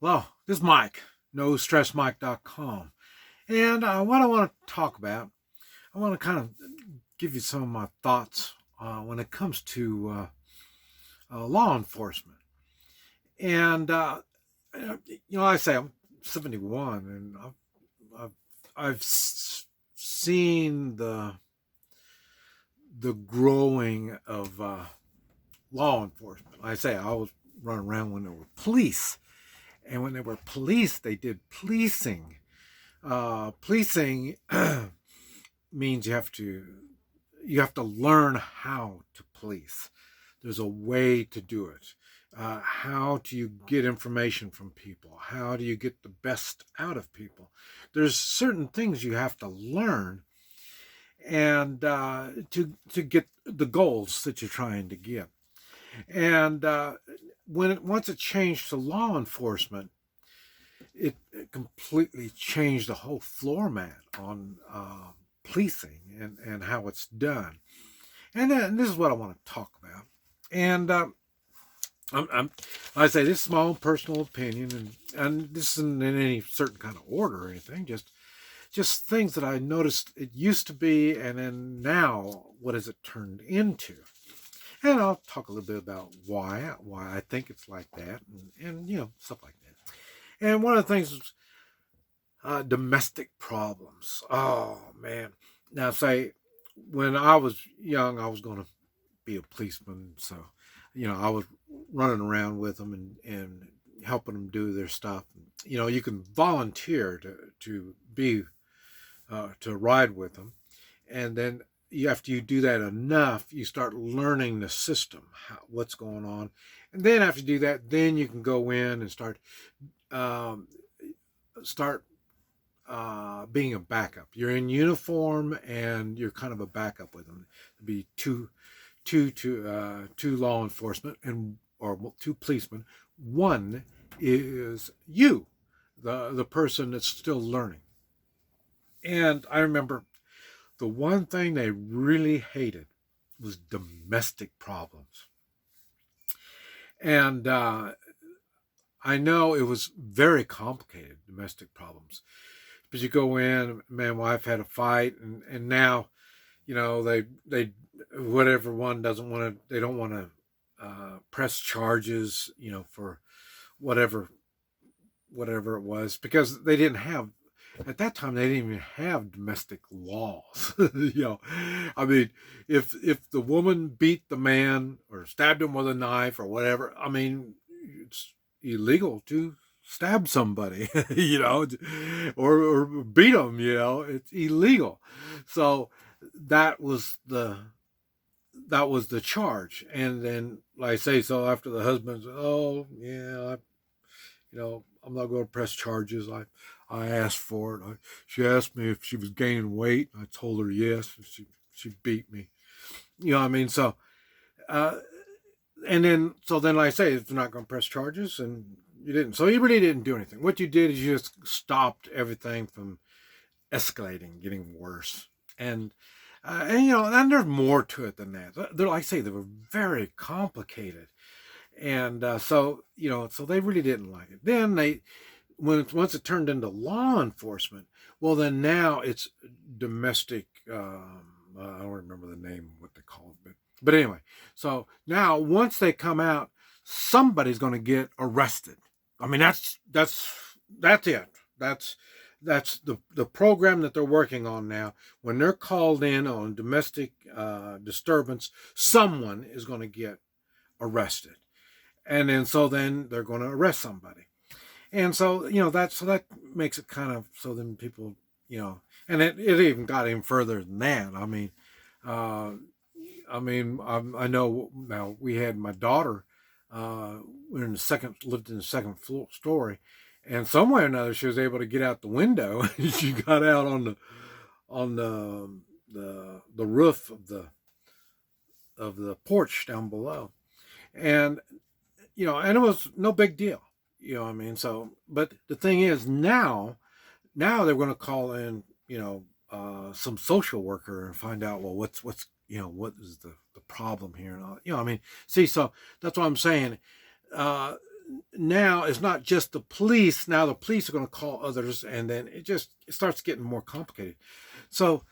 Hello, this is Mike, NoStressMike.com. And what I want to talk about, I want to kind of give you some of my thoughts when it comes to law enforcement. And, I say I'm 71 and I've, seen the growing of law enforcement. Like I say I was running around when there were police. And when there were police, they did policing. Policing means you have to learn how to police. There's a way to do it. How do you get information from people? How do you get the best out of people? There's certain things you have to learn, and to get the goals that you're trying to get. And once it changed to law enforcement, it completely changed the whole floor mat on policing and how it's done. And this is what I want to talk about. And I say this is my own personal opinion, and this isn't in any certain kind of order or anything. Just things that I noticed it used to be, and then now what has it turned into? And I'll talk a little bit about why I think it's like that, and stuff like that. And one of the things is domestic problems. Oh man! Now, say when I was young, I was going to be a policeman, so I was running around with them and helping them do their stuff. You can volunteer to be to ride with them, and then after you do that enough, you start learning the system, what's going on, and then after you do that, then you can go in and um, start being a backup. You're in uniform and you're kind of a backup with them. It'd be two law enforcement or two policemen. One is you, the person that's still learning. And I remember the one thing they really hated was domestic problems. And I know it was very complicated, domestic problems. But you go in, man, wife had a fight, and now, they whatever one doesn't want to, they don't want to press charges, for whatever whatever it was, because they didn't have at that time they didn't even have domestic laws. I mean, if the woman beat the man or stabbed him with a knife or whatever, I mean, it's illegal to stab somebody, or beat them. It's illegal. So that was the that was the charge. And then, like I say, so after the husband said, oh yeah, I'm not going to press charges. I asked for it. She asked me if she was gaining weight. I told her yes. She beat me. You know what I mean? So, uh, then like I say, if they're not going to press charges, and you didn't. So you really didn't do anything. What you did is you just stopped everything from escalating, getting worse. And there's more to it than that. They're, like I say, they were very complicated. And so they really didn't like it. Then once it turned into law enforcement, well, then now it's domestic. I don't remember the name of what they call it, but anyway. So now once they come out, somebody's going to get arrested. I mean, that's it. That's the program that they're working on now. When they're called in on domestic disturbance, someone is going to get arrested, and then they're going to arrest somebody. And so that makes it kind of, so then people, and it even got even further than that. Uh, I know now we had my daughter. We're lived in the second floor story, and somewhere or another she was able to get out the window. She got out on the roof of the porch down below, and and it was no big deal. So, but the thing is, now they're going to call in, some social worker and find out, well, what is the problem here, and all. See, so that's what I'm saying. Uh, now it's not just the police. Now the police are going to call others, and then it starts getting more complicated. So,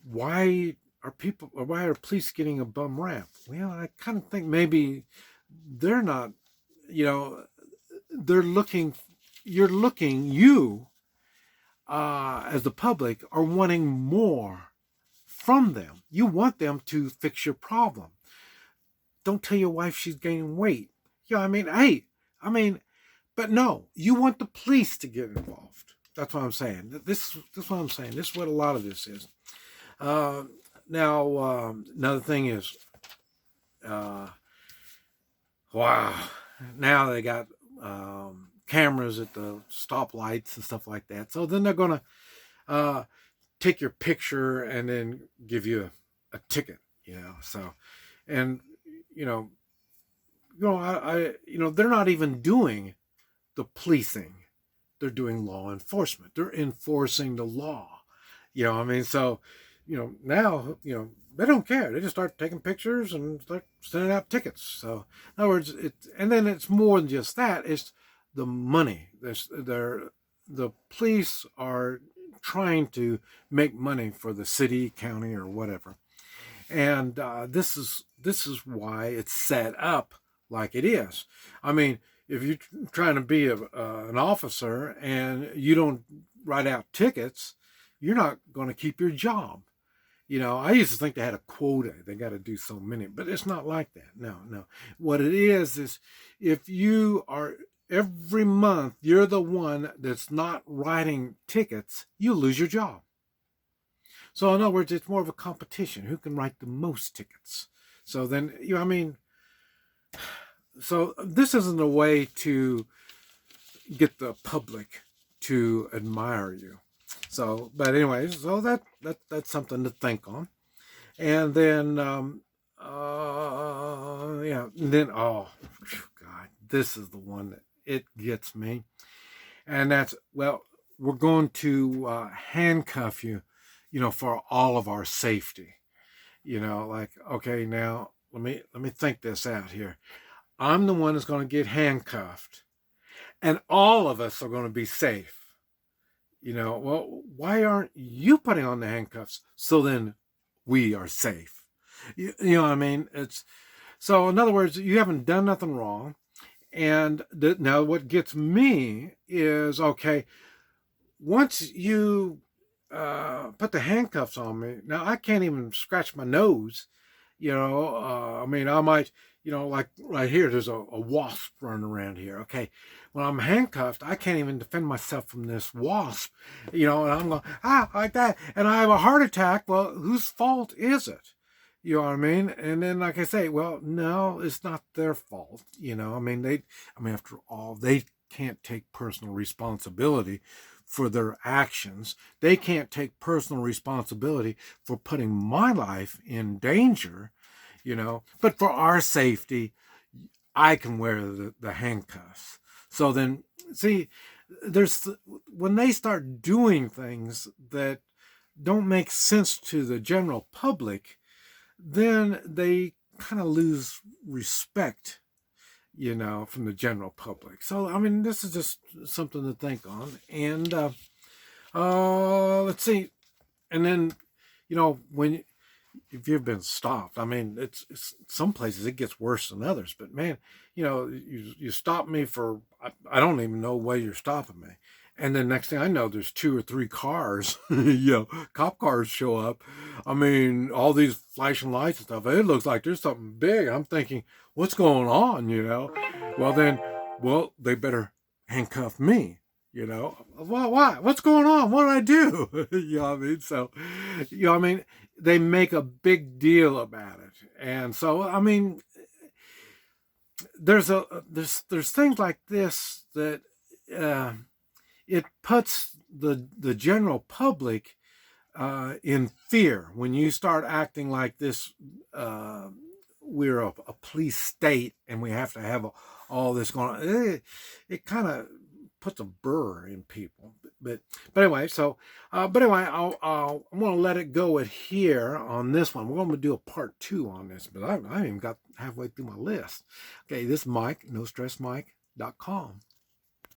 why are police getting a bum rap? Well, I kind of think maybe they're not, you know, they're looking, you, as the public are wanting more from them. You want them to fix your problem. Don't tell your wife she's gaining weight. Hey, I mean, but no, you want the police to get involved. That's what I'm saying. This is what I'm saying. This is what a lot of this is. Uh, Another thing is, wow, now they got cameras at the stoplights and stuff like that. So then they're going to take your picture and then give you a ticket, So, and, they're not even doing the policing. They're doing law enforcement. They're enforcing the law. So, now, they don't care. They just start taking pictures and start sending out tickets. So, in other words, and then it's more than just that. It's the money. The police are trying to make money for the city, county, or whatever. And this is why it's set up like it is. I mean, if you're trying to be an officer and you don't write out tickets, you're not going to keep your job. I used to think they had a quota. They got to do so many, but it's not like that. No. What it is if you are, every month, you're the one that's not writing tickets, you lose your job. So in other words, it's more of a competition. Who can write the most tickets? So then, so this isn't a way to get the public to admire you. So, but anyways, so that's something to think on. And then, and then, oh, God, this is the one that it gets me. And that's, well, we're going to handcuff you, for all of our safety. Like, okay, now let me think this out here. I'm the one that's going to get handcuffed, and all of us are going to be safe. Well, why aren't you putting on the handcuffs? So then we are safe. You know what I mean? So in other words, you haven't done nothing wrong. And now what gets me is, okay, once you put the handcuffs on me, now I can't even scratch my nose. I might, like right here, there's a wasp running around here. Okay. When I'm handcuffed, I can't even defend myself from this wasp, and I'm going, like that. And I have a heart attack. Well, whose fault is it? You know what I mean? And then, like I say, well, no, it's not their fault. After all, they can't take personal responsibility for their actions. They can't take personal responsibility for putting my life in danger, but for our safety, I can wear the handcuffs. So then, see, when they start doing things that don't make sense to the general public, then they kind of lose respect, from the general public. So, this is just something to think on. And let's see. And then, if you've been stopped, it's some places it gets worse than others. But man, you stop me for, I don't even know why you're stopping me. And then next thing I know, there's 2 or 3 cars, cop cars show up. All these flashing lights and stuff. It looks like there's something big. I'm thinking, what's going on, Well, they better handcuff me, Well, why? What's going on? What did I do? So, they make a big deal about it. And so, there's things like this that, it puts the general public in fear. When you start acting like this, we're a police state and we have to have all this going on. It kind of puts a burr in people. but anyway, so but anyway, I'm going to let it go at here on this one. We're going to do a part 2 on this, but I haven't even got halfway through my list. Okay, this is Mike, nostressmike.com.